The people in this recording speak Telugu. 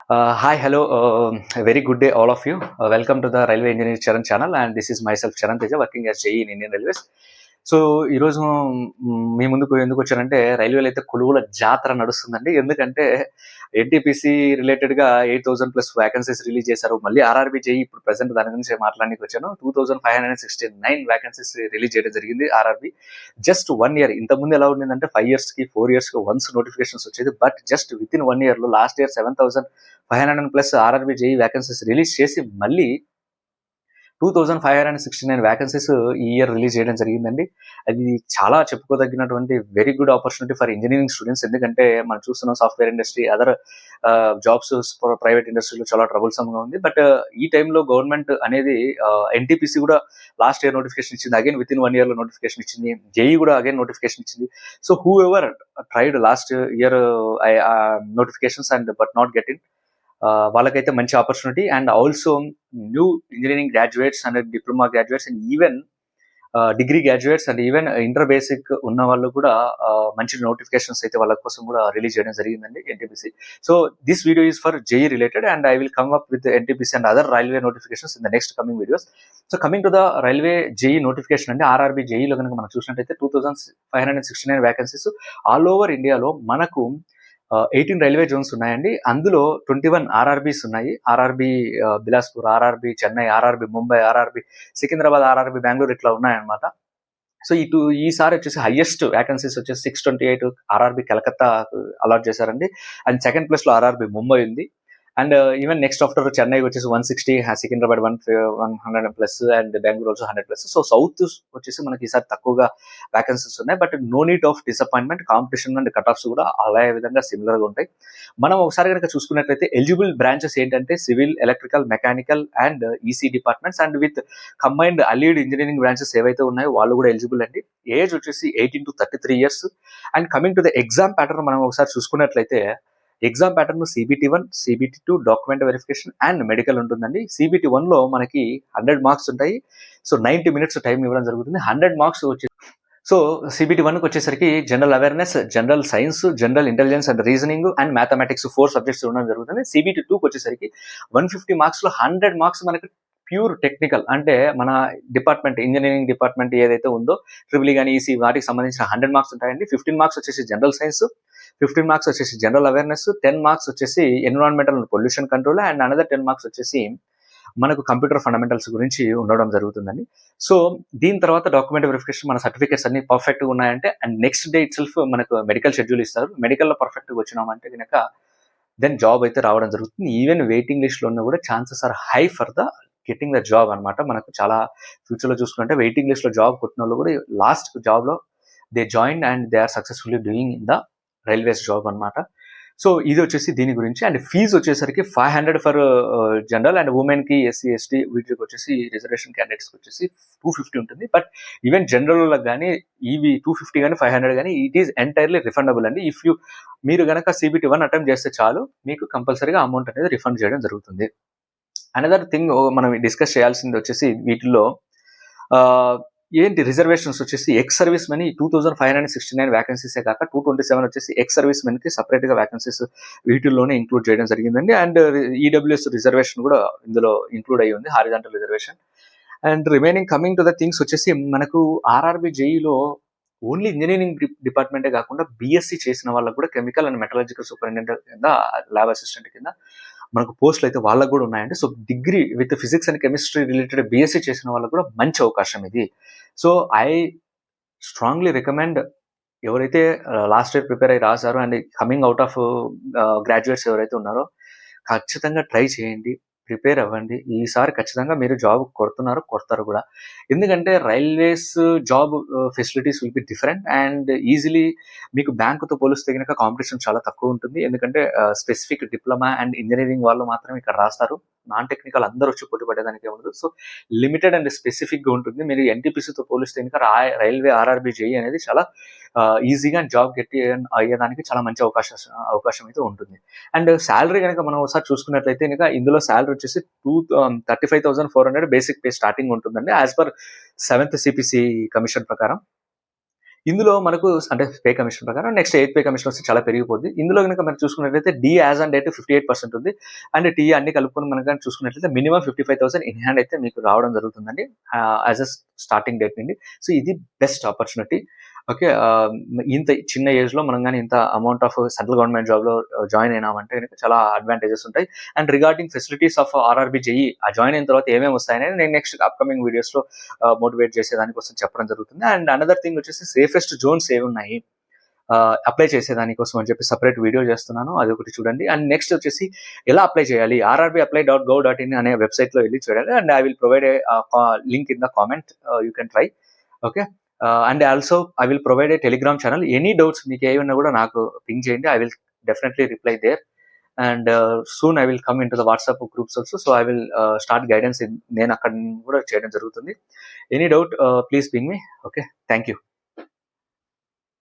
Hi, hello. A very good day, all of you. Welcome to the Railway Engineering Charan channel, and this is myself, Charan Teja, working as JE in Indian Railways. So ఈరోజు మీ ముందుకు ఎందుకు వచ్చానంటే రైల్వేలో అయితే కొలువుల జాతర నడుస్తుందండి. ఎందుకంటే ఎన్టీపీసీ రిలేటెడ్గా 8,000+ వ్యాకెన్సీస్ రిలీజ్ చేశారు. మళ్ళీ ఆర్ఆర్బీ జేఈ ఇప్పుడు ప్రెసెంట్ దాని గురించి మాట్లాడడానికి వచ్చాను. 2,569 వ్యాకెన్సీస్ రిలీజ్ చేయడం జరిగింది ఆర్ఆర్బీ. Just 1 year. ఇంతకుముందు ఎలా ఉండిందంటే 5 yearsకి 4 yearsకి వన్స్ నోటిఫికేషన్స్ వచ్చేది. బట్ జస్ట్ విత్ ఇన్ 1 yearలో last year 7,500+ RRB JE vacancies release చేసి మళ్ళీ 2,569 వ్యాకెన్సీస్ ఈ ఇయర్ రిలీజ్ చేయడం జరిగిందండి. అది చాలా చెప్పుకోదగినటువంటి very good opportunity for engineering students. ఎందుకంటే మనం చూస్తున్నాం software industry, other jobs private ఇండస్ట్రీలో చాలా ట్రబుల్సమ్గా ఉంది. బట్ ఈ టైంలో గవర్నమెంట్ అనేది ఎన్టీపీసీ కూడా లాస్ట్ ఇయర్ నోటిఫికేషన్ ఇచ్చింది, అగైన్ విత్ ఇన్ 1 yearలో నోటిఫికేషన్ ఇచ్చింది. జేఈ కూడా అగైన్ నోటిఫికేషన్ ఇచ్చింది. So who ever tried last year notifications and but not get in, వాళ్ళకైతే మంచి opportunity. And also new engineering graduates and diploma graduates and even degree graduates and even inter basic ఉన్న వాళ్ళు కూడా మంచి నోటిఫికేషన్స్ అయితే వాళ్ళ కోసం కూడా రిలీజ్ చేయడం జరిగిందండి NTPC. So this video is for JEE related and I will come up with NTPC and other railway notifications in the next coming videos. So coming to the railway JEE notification అండి, ఆర్ఆర్బీ జేఈలో కనుక మనం చూసినట్టయితే 2,569 వ్యాకెన్సీస్ ఆల్ ఓవర్ ఇండియాలో. మనకు 18 రైల్వే జోన్స్ ఉన్నాయండి. అందులో 21 ఆర్ఆర్బీస్ ఉన్నాయి. RRB Bilaspur, RRB Chennai, RRB Mumbai, RRB Secunderabad, RRB Bengaluru ఇట్లా ఉన్నాయన్నమాట. సో ఈసారి వచ్చేసి హైయెస్ట్ వ్యాకెన్సీస్ వచ్చేసి 628 ఆర్ఆర్బీ కలకత్తా అలాట్ చేశారండి. అండ్ సెకండ్ ప్లేస్ లో ఆర్ఆర్బీ ముంబై ఉంది. And even next after Chennai వచ్చేసి 160, Secunderabad 100+ and Bengaluru also 100+. So south వచ్చేసి మనకి ఈసారి తక్కువగా వ్యాకెన్సీస్ ఉన్నాయి. But no need of disappointment, competition and cut offs కూడా అలా విధంగా సిమిలర్ గా ఉంటాయి. మనం ఒకసారి కనుక చూసుకున్నట్లయితే ఎలిజిబుల్ బ్రాంచెస్ ఏంటంటే civil, electrical, mechanical and EC departments and with combined allied engineering branches ఏవైతే ఉన్నాయో వాళ్ళు కూడా ఎలిజిబుల్ అండి. ఏజ్ వచ్చేసి 18 to 33 years. And coming to the exam pattern మనం ఒకసారి చూసుకున్నట్లయితే exam pattern CBT1, CBT2 document verification and medical ఉంటుందండి. CBT1లో మనకి 100 మార్క్స్ ఉంటాయి. సో 90 minutes టైం ఇవ్వడం జరుగుతుంది. 100 మార్క్స్ వచ్చి సో CBT1కి వచ్చేసరికి general awareness, general science, general intelligence and reasoning and mathematics 4 subjects ఉండడం జరుగుతుంది. CBT2కి వచ్చేసరికి 150 మార్క్స్లో 100 మార్క్స్ మనకి ప్యూర్ టెక్నికల్, అంటే మన డిపార్ట్మెంట్, ఇంజనీరింగ్ డిపార్ట్మెంట్ ఏదైతే ఉందో ట్రిపుల్ కానీ ఈసీ వాటికి సంబంధించిన 100 మార్క్స్ ఉంటాయండి. 15 మార్క్స్ వచ్చేసి జనరల్ సైన్స్, 15 మార్క్స్ వచ్చేసి జనరల్ అవేర్నెస్, 10 మార్క్స్ వచ్చేసి environmental and pollution control and another 10 marks వచ్చేసి మనకు కంప్యూటర్ ఫండమెంటల్స్ గురించి ఉండడం జరుగుతుందండి. సో దీని తర్వాత డాక్యుమెంట్ వెరిఫికేషన్, మన సర్టిఫికేట్స్ అన్ని పర్ఫెక్ట్గా ఉన్నాయంటే and next day it self మనకు మెడికల్ షెడ్యూల్ ఇస్తారు. మెడికల్లో పర్ఫెక్ట్గా వచ్చినామంటే కనుక దెన్ జాబ్ అయితే రావడం జరుగుతుంది. ఈవెన్ వెయిటింగ్ లిస్ట్లో ఉన్న కూడా chances are high for the getting the job అనమాట. మనకు చాలా ఫ్యూచర్లో చూసుకుంటే వెయిటింగ్ లిస్ట్లో జాబ్ కొట్టిన వాళ్ళు కూడా లాస్ట్ జాబ్లో they join and they are successfully doing in the railways job అనమాట. సో ఇది వచ్చేసి దీని గురించి. అండ్ ఫీజు వచ్చేసరికి 500 ఫర్ జనరల్ అండ్ ఉమెన్కి, ఎస్సీ ఎస్టీ వీటికి వచ్చేసి రిజర్వేషన్ క్యాండిడేట్స్కి వచ్చేసి 250 ఉంటుంది. బట్ ఈవెన్ జనరల్ కానీ ఇవి 250 కానీ 500 కానీ ఇట్ ఈస్ ఎంటైర్లీ రిఫండబుల్ అండి. మీరు కనుక CBT1 అటెంప్ట్ చేస్తే చాలు, మీకు కంపల్సరీగా అమౌంట్ అనేది రిఫండ్ చేయడం జరుగుతుంది. అనదర్ థింగ్ మనం డిస్కస్ చేయాల్సింది వచ్చేసి వీటిల్లో ఏంటి రిజర్వేషన్స్ వచ్చేసి ఎక్స్ సర్వీస్ మెన్ 2,569 వ్యాకెన్సీసే కాక 227 వచ్చేసి ఎక్స్ సర్వీస్ మెన్ కి సపరేట్గా వ్యాకెన్సీస్ వీటిల్లోనే ఇంక్లూడ్ చేయడం జరిగిందండి. అండ్ ఈడబ్ల్యూఎస్ రిజర్వేషన్ కూడా ఇందులో ఇంక్లూడ్ అయ్యి ఉంది, horizontal reservation. And remaining coming to the things వచ్చేసి మనకు ఆర్ఆర్బీ జేఈలో ఓన్లీ ఇంజనీరింగ్ డిపార్ట్మెంటే కాకుండా బీఎస్సీ చేసిన వాళ్ళకు కూడా కెమికల్ అండ్ మెటలాజికల్ సూపరింటెండెంట్ కింద, ల్యాబ్ అసిస్టెంట్ కింద మనకు పోస్టులు అయితే వాళ్ళకు కూడా ఉన్నాయండి. So degree with physics and chemistry related BSc చేసిన వాళ్ళకు కూడా మంచి అవకాశం ఇది. సో ఐ స్ట్రాంగ్లీ రికమెండ్ ఎవరైతే లాస్ట్ ఇయర్ ప్రిపేర్ అయ్యి రాశారో and coming out of graduates ఎవరైతే ఉన్నారో ఖచ్చితంగా ట్రై చేయండి, ప్రిపేర్ అవ్వండి. ఈసారి ఖచ్చితంగా మీరు జాబ్ కొడతారు కూడా. ఎందుకంటే railways job facilities will be different and easily మీకు బ్యాంకుతో పోలిస్తే కనుక కాంపిటీషన్ చాలా తక్కువ ఉంటుంది. ఎందుకంటే స్పెసిఫిక్ డిప్లొమా అండ్ ఇంజనీరింగ్ వాళ్ళు మాత్రమే ఇక్కడ రాస్తారు, నాన్ టెక్నికల్ అందరూ వచ్చి పోటీ పడేదానికి ఉండదు. సో లిమిటెడ్ అండ్ స్పెసిఫిక్గా ఉంటుంది. మీరు ఎన్టీపీసీతో పోలిస్తే కనుక రైల్వే ఆర్ఆర్బీ జేఈ అనేది చాలా ఈజీగా జాబ్ అయ్యేదానికి చాలా మంచి అవకాశం అయితే ఉంటుంది. అండ్ శాలరీ కనుక మనం ఒకసారి చూసుకున్నట్లయితే కనుక ఇందులో శాలరీ వచ్చేసి 35,400 బేసిక్ పే స్టార్టింగ్ ఉంటుందండి as per 7th CPC commission ప్రకారం. ఇందులో మనకు అంటే పే కమిషన్ ప్రకారం నెక్స్ట్ 8th పే కమిషన్ వస్తే చాలా పెరిగిపోద్ది. ఇందులో గనుక మనం చూసుకున్నట్లయితే డి యాజ్ ఆన్ డేట్ 58% ఉంది. అండ్ టీ అన్ని కలుపుకొని మనం కానీ చూసుకున్నట్లయితే మినిమం 55,000 ఇన్ హ్యాండ్ అయితే మీకు రావడం జరుగుతుందండి యాజ్ అ స్టార్టింగ్ డేట్ నుండి. సో ఇది బెస్ట్ ఆపర్చునిటీ. ఓకే. ఇంత చిన్న ఏజ్‌లో మనం గాని ఇంత అమౌంట్ ఆఫ్ సెంట్రల్ గవర్నమెంట్ జాబ్‌లో జాయిన్ అయినామంటే గనుక చాలా అడ్వాంటేజెస్ ఉంటాయి. And regarding facilities of RRB JEE join అయిన తర్వాత ఏమేమి వస్తాయనేది నేను నెక్స్ట్ అప్‌కమింగ్ వీడియోస్‌లో మోటివేట్ చేసే దానికోసం చెప్పడం జరుగుతుంది. అండ్ అనదర్ థింగ్ వచ్చేసి సేఫెస్ట్ జోన్స్ ఏమున్నాయి అప్లై చేసేదానికోసం అని చెప్పి సెపరేట్ వీడియో చేస్తున్నాను, అది ఒకటి చూడండి. అండ్ నెక్స్ట్ వచ్చేసి ఎలా అప్లై చేయాలి, rrbapply.gov.in అనే వెబ్సైట్లో వెళ్ళి చూడాలి. And I will provide a link in the comment, you can try. Okay. And also I will provide a Telegram channel. Any doubts మీకు ఏమైనా కూడా నాకు పింగ్ చేయండి, I will definitely reply there. And soon I will come in to the WhatsApp groups also. So I will start guidance, నేను అక్కడ కూడా చేయడం జరుగుతుంది. Any doubt please ping me. Okay, thank you.